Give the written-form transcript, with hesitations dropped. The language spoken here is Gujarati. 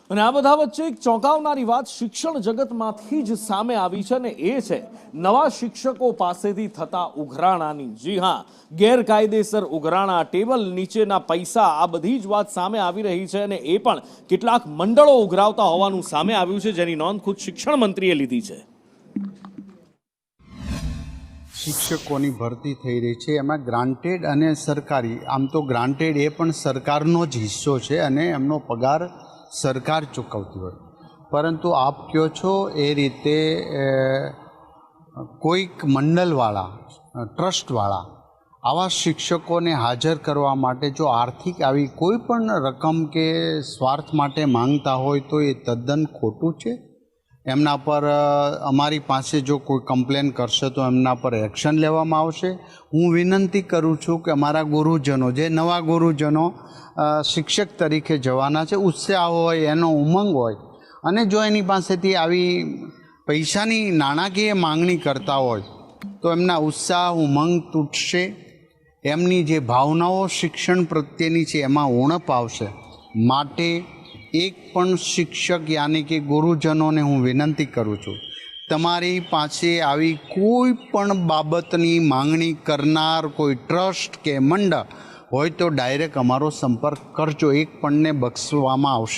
અને આ બધા વચ્ચે એક ચોંકાવનારી વાત શિક્ષણ જગતમાંથી જ સામે આવી છે અને એ છે નવા શિક્ષકો પાસેથી થતા ઉઘરાણાની. જી હા, ગેરકાયદેસર ઉઘરાણા, ટેબલ નીચેના પૈસા, આ બધી જ વાત સામે આવી રહી છે અને એ પણ કેટલાક મંડળો ઉઘરાવતા હોવાનું સામે આવ્યું છે, જેની નોંધ ખુદ શિક્ષણ મંત્રીએ લીધી છે. શિક્ષકોની ભરતી થઈ રહી છે, એમાં ગ્રાન્ટેડ અને સરકારી, આમ તો ગ્રાન્ટેડ એ પણ સરકારનો જ હિસ્સો છે અને એમનો પગાર સરકાર ચૂકવતી હોય, પરંતુ આપ કહો છો એ રીતે કોઈક મંડળવાળા, ટ્રસ્ટવાળા આવા શિક્ષકોને હાજર કરવા માટે જો આર્થિક આવી કોઈ પણ રકમ કે સ્વાર્થ માટે માંગતા હોય તો એ તદ્દન ખોટું છે. એમના પર અમારી પાસે જો કોઈ કમ્પ્લેન કરશે તો એમના પર એક્શન લેવામાં આવશે. હું વિનંતી કરું છું કે અમારા ગુરુજનો, જે નવા ગુરુજનો શિક્ષક તરીકે જવાના છે, ઉત્સાહ હોય, એનો ઉમંગ હોય, અને જો એની પાસેથી આવી પૈસાની નાણાકીય માંગણી કરતા હોય તો એમના ઉત્સાહ, ઉમંગ તૂટશે. એમની જે ભાવનાઓ શિક્ષણ પ્રત્યેની છે એમાં ઉણપ આવશે. માટે એક પણ શિક્ષક યાની કે ગુરુજનોને હું વિનંતી કરું છું, તમારી પાસે આવી કોઈ પણ બાબતની માંગણી કરનાર કોઈ ટ્રસ્ટ કે મંડળ હોય તો ડાયરેક્ટ અમારો સંપર્ક કરજો. એક પણને બક્ષવામાં આવશે